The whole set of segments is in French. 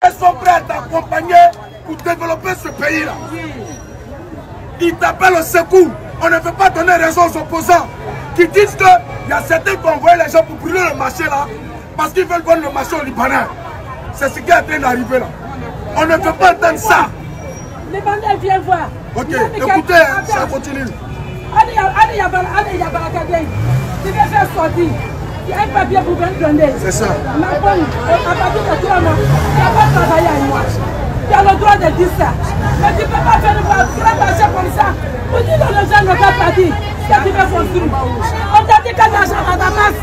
Ils sont prêts à t'accompagner pour développer ce pays-là. Ils t'appellent au secours. On ne veut pas donner raison aux opposants qui disent qu'il y a certains qui ont envoyé les gens pour brûler le marché là parce qu'ils veulent vendre le marché au Libanais. C'est ce qui est en train d'arriver là. On ne veut pas entendre ça. Les Libanais viennent voir. Ok, écoutez, ça continue. Allez, tu viens faire sortir. Il y a un papier pour venir donner. C'est ça. Ma bonne, à partir de 3 mois, tu n'as pas travaillé à moi. Tu as le droit de dire ça. Mais tu ne peux pas faire un marché comme ça. Pour dire que les gens ne peuvent pas dire ce que tu veux construire. On t'a dit que l'argent dans ta masse.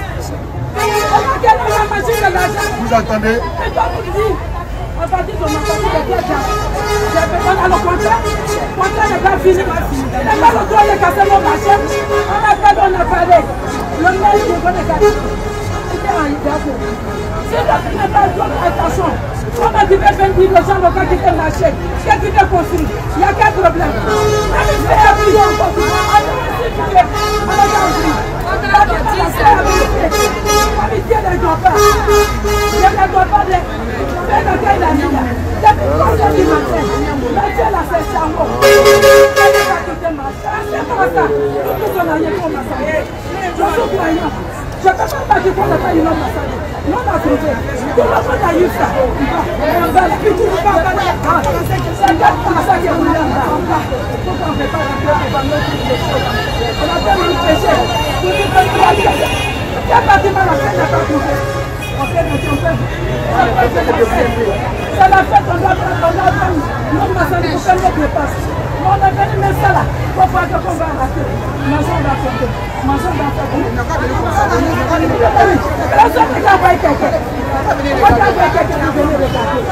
On a gagné la machine de l'argent. Vous entendez? Mais toi, vous dis, à partir de ma partie de l'argent, j'ai besoin dans le contrat. Le contrat n'est pas fini. Il n'a pas le droit de casser mon marché. On a parlé. Le maire est bon de garder. C'était en Idabo. Si tu n'as pas de attention, comment tu peux venir dire aux gens quand tu fais marcher, que tu peux construire? Il y a quel problème? Même si tu fais appuyer encore, on a compris. L'amitié ne doit pas. Je ne dois pas faire de quelle année là. Depuis 3 heures du matin, Mathieu l'a fait charbon. Elle n'a pas quitté ma chambre. C'est comme ça. Tout ce qu'on a eu pour ma santé. Je suis croyant. Je ne peux pas dire qu'on n'a pas eu notre massage. Non, on a trouvé. Tout le monde a eu ça. On va plus tout le temps. C'est comme ça qu'il y a eu là. Pourquoi on ne fait pas rentrer pour notre choses? On a tellement péché. Tout le monde a péché. Quel bâtiment la fête n'a pas trouvé? On fait des choses. C'est la fête, on doit prendre notre massage pour faire notre dépasse. On a venu mettre ça là. Pour voir qu'on va arrêter. Mangeons d'affaires. Mangeons d'affaires. Personne ne va envoyer quelqu'un. On va envoyer quelqu'un pour venir regarder.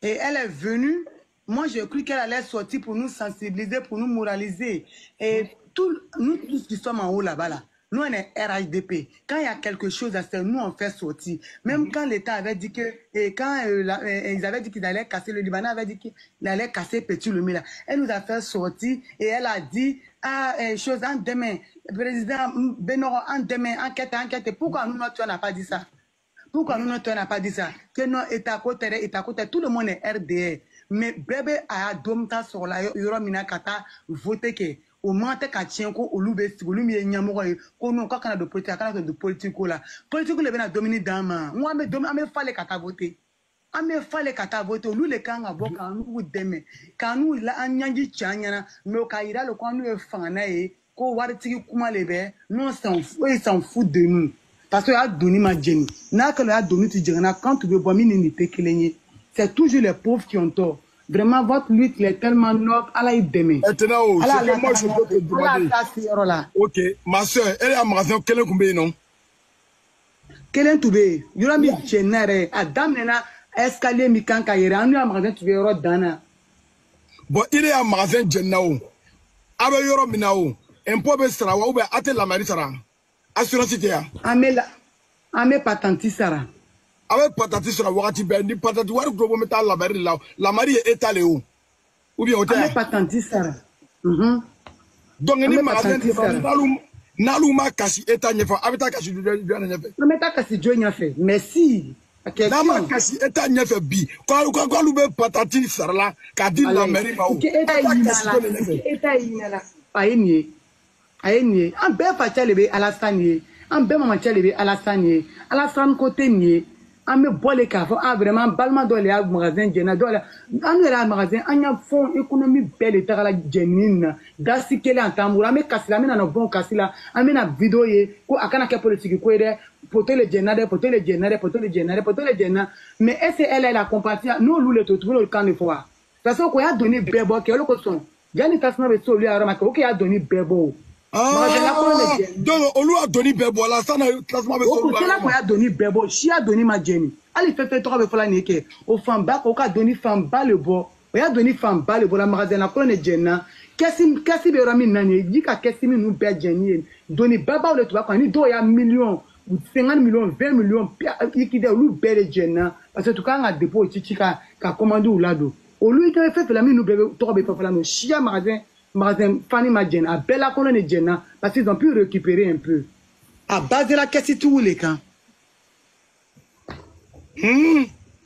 Et elle est venue, moi j'ai cru qu'elle allait sortir pour nous sensibiliser, pour nous moraliser. Et nous tous qui sommes en haut là-bas, là, nous on est RHDP. Quand il y a quelque chose à faire, nous on fait sortir. Même quand l'État avait dit que, et quand ils avaient dit qu'ils allaient casser, le Libanais avait dit qu'il allait casser Petit Lomé là. Elle nous a fait sortir et elle a dit, chose en demain, président Benoro en demain, enquête. Pourquoi nous, tu n'as pas dit ça? Pourquoi nous, tu n'as pas dit ça? Que non, État côté, tout le monde est RDR. Mais bébé a domta sur la Yoromina Kata voté que au moins te katienko au loube sigolumi e nyamoro ko non ka kana de politique kana de politique là. Politique le bena dominer dama. Moi me fallait kata voter. Ame fallait kata voter lu le kanga boka nu deme. Kanu la anyangi chanyana me okaira le kwanu e fana e ko waritiki kuma lebe non s'en fout de nous. Parce que a donné ma Jenny. N'a que a donné tu diras quand tu veux voir minité que c'est toujours les pauvres qui ont tort. Vraiment, votre lutte est tellement noble. Allah est demain. Maintenant, c'est que moi, je peux te demander. Ok, ma soeur, elle est à magasin. Quel est le nom? Quel est le Il y a mis généré. Adam nena escalier mi kanka yere. On est à magasin tu veux dana. Bon, il est à magasin Jennao. Avec Yoro Minao. Un peu de Sarawa ou bien à la Marisara. Assurance Tia. Ame patenti Sara. Avec patati sur la Wakati Ben, ni patati war globo metal la bari là. La Marie est étalée où? Ou bien hôtel. Ame patenti Sara. Donc ni magasin Naluma kasi eta nyefa. Abita kasi du nyefe. Ameta kasi jo nyefe. Merci. Nama kasi eta nyefe bi. Quand lube patati sur la kadi la Marie ba ou. Eta inala. Ayenye. An be fa chalebe Alassane. An be mama chalebe Alassane. Alassane côté nié. On me boile café, vraiment, balma dans les magasins, on magasin, on a fonds économie belle et la génine, gasi qu'elle entend, on me casse la main dans bon casse là, on me na vidéo, quoi, à kana politique, quoi, pour les génères, mais est-ce elle est la compagnie, nous, le tout, le camp de fois. Parce qu'on a donné bebo, qui est le coton. Yannick Tasman veut sauver à remarquer, ok, a donné bebo. Donc, on lui a donné bebo, là, ça n'a pas donné bebo, chi a donné ma Jenny. Allez, fait trois fois la nique. Au femme bas, au cas donné femme bas le beau. oya doni femme bale bola magasin na kolone jenna kasi be rami nani di ka kasi mi nu be jenni doni baba le tuba ni do ya million 50 millions 20 millions ikide lu be jenna parce que tout ka nga dépôt chichi ka commande ou lado o lui te fait la mi nu be to be fa la no chia magasin fani ma jenna bella kolone jenna parce qu'ils ont pu récupérer un peu à base de la kasi tout les camps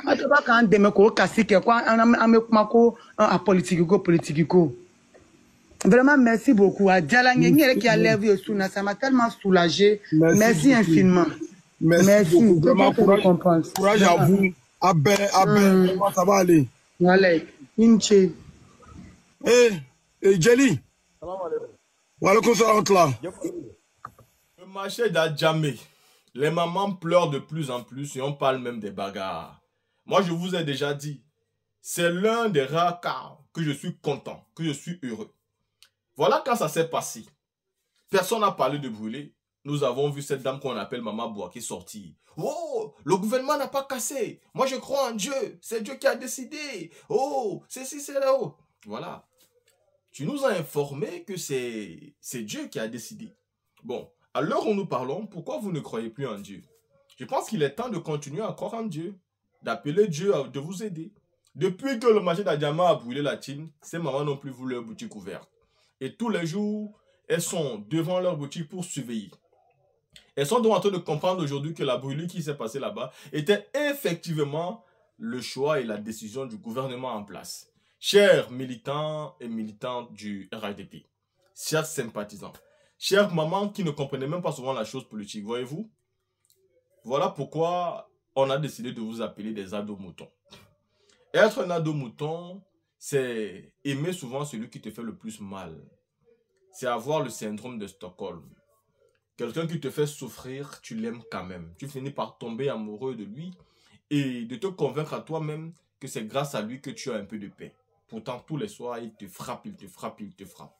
Atoba kan deme ko kasi ke kwa ame kuma ko a politique ko. Vraiment merci beaucoup. A Dialangue qui a levé Suna, ça m'a tellement soulagé. Merci infiniment. Merci beaucoup. Vraiment courage à vous. Abel, comment ça va aller? Voilà. Inche. Jelly. Voilà qu'on s'arrête là. Le marché d'Adjamé. Les mamans pleurent de plus en plus et on parle même des bagarres. Moi, je vous ai déjà dit, c'est l'un des rares cas que je suis content, que je suis heureux. Voilà quand ça s'est passé. Personne n'a parlé de brûler. Nous avons vu cette dame qu'on appelle Maman Bouaké sortir. Oh, le gouvernement n'a pas cassé. Moi, je crois en Dieu. C'est Dieu qui a décidé. Oh, c'est là. Oh. Voilà. Tu nous as informé que c'est Dieu qui a décidé. Bon, à l'heure où nous parlons, pourquoi vous ne croyez plus en Dieu? Je pense qu'il est temps de continuer à croire en Dieu. D'appeler Dieu de vous aider. Depuis que le marché d'Adjama a brûlé la Chine, ces mamans n'ont plus voulu leur boutique ouverte. Et tous les jours, elles sont devant leur boutique pour surveiller. Elles sont donc en train de comprendre aujourd'hui que la brûlure qui s'est passée là-bas était effectivement le choix et la décision du gouvernement en place. Chers militants et militantes du RHDP, chers sympathisants, chères mamans qui ne comprenaient même pas souvent la chose politique, voyez-vous, voilà pourquoi on a décidé de vous appeler des ados-moutons. Être un ado-mouton, c'est aimer souvent celui qui te fait le plus mal. C'est avoir le syndrome de Stockholm. Quelqu'un qui te fait souffrir, tu l'aimes quand même. Tu finis par tomber amoureux de lui et de te convaincre à toi-même que c'est grâce à lui que tu as un peu de paix. Pourtant, tous les soirs, il te frappe, il te frappe, il te frappe.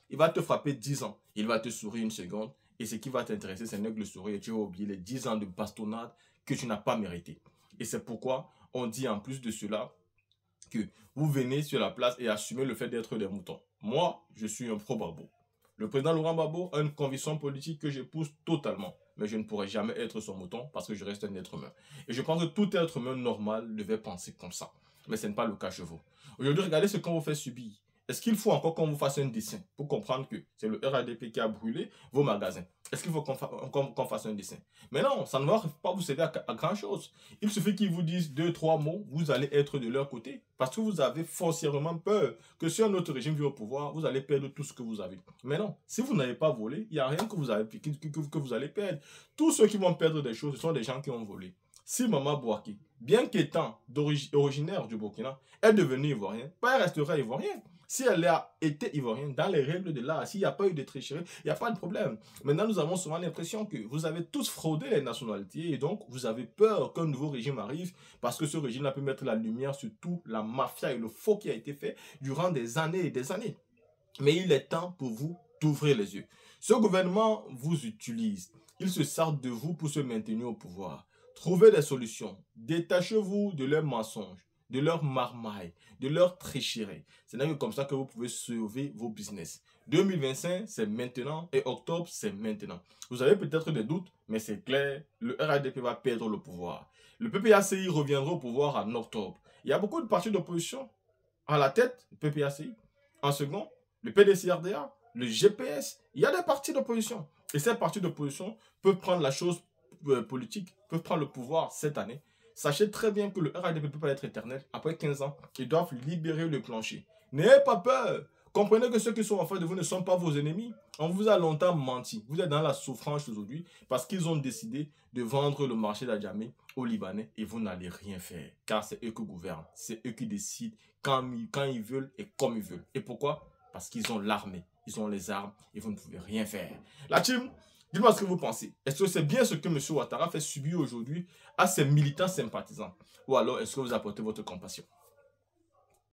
Il va te frapper 10 ans. Il va te sourire une seconde. Et ce qui va t'intéresser, c'est que le sourire. Et tu vas oublier les 10 ans de bastonnade que tu n'as pas mérité. Et c'est pourquoi on dit en plus de cela que vous venez sur la place et assumez le fait d'être des moutons. Moi, je suis un pro-Gbagbo. Le président Laurent Gbagbo a une conviction politique que j'épouse totalement. Mais je ne pourrai jamais être son mouton parce que je reste un être humain. Et je pense que tout être humain normal devait penser comme ça. Mais ce n'est pas le cas chez vous. Aujourd'hui, regardez ce qu'on vous fait subir. Est-ce qu'il faut encore qu'on vous fasse un dessin pour comprendre que c'est le RHDP qui a brûlé vos magasins? Est-ce qu'il faut qu'on fasse un dessin? Mais non, ça ne va pas vous servir à grand-chose. Il suffit qu'ils vous disent 2-3 mots, vous allez être de leur côté. Parce que vous avez foncièrement peur que si un autre régime vient au pouvoir, vous allez perdre tout ce que vous avez. Mais non, si vous n'avez pas volé, il n'y a rien que vous allez perdre. Tous ceux qui vont perdre des choses, ce sont des gens qui ont volé. Si Maman Bouaké, bien qu'étant originaire du Burkina, est devenue ivoirienne, elle restera ivoirienne. Si elle a été ivoirienne, dans les règles de l'art, s'il n'y a pas eu de tricherie, il n'y a pas de problème. Maintenant, nous avons souvent l'impression que vous avez tous fraudé les nationalités et donc vous avez peur qu'un nouveau régime arrive parce que ce régime a pu mettre la lumière sur toute la mafia et le faux qui a été fait durant des années et des années. Mais il est temps pour vous d'ouvrir les yeux. Ce gouvernement vous utilise. Il se sert de vous pour se maintenir au pouvoir. Trouvez des solutions. Détachez-vous de leurs mensonges, de leur marmaille, de leur tricherie. C'est comme ça que vous pouvez sauver vos business. 2025, c'est maintenant et octobre, c'est maintenant. Vous avez peut-être des doutes, mais c'est clair, le RHDP va perdre le pouvoir. Le PPACI reviendra au pouvoir en octobre. Il y a beaucoup de partis d'opposition. À la tête, le PPACI. En second, le PDCRDA, le GPS. Il y a des partis d'opposition. Et ces partis d'opposition peuvent prendre la chose politique, peuvent prendre le pouvoir cette année. Sachez très bien que le RHDP ne peut pas être éternel. Après 15 ans, ils doivent libérer le plancher. N'ayez pas peur. Comprenez que ceux qui sont en face de vous ne sont pas vos ennemis. On vous a longtemps menti. Vous êtes dans la souffrance aujourd'hui parce qu'ils ont décidé de vendre le marché d'Adjamé aux Libanais et vous n'allez rien faire. Car c'est eux qui gouvernent. C'est eux qui décident quand ils veulent et comme ils veulent. Et pourquoi? Parce qu'ils ont l'armée. Ils ont les armes et vous ne pouvez rien faire. La team, dites-moi ce que vous pensez. Est-ce que c'est bien ce que M. Ouattara fait subir aujourd'hui à ses militants sympathisants? Ou alors est-ce que vous apportez votre compassion?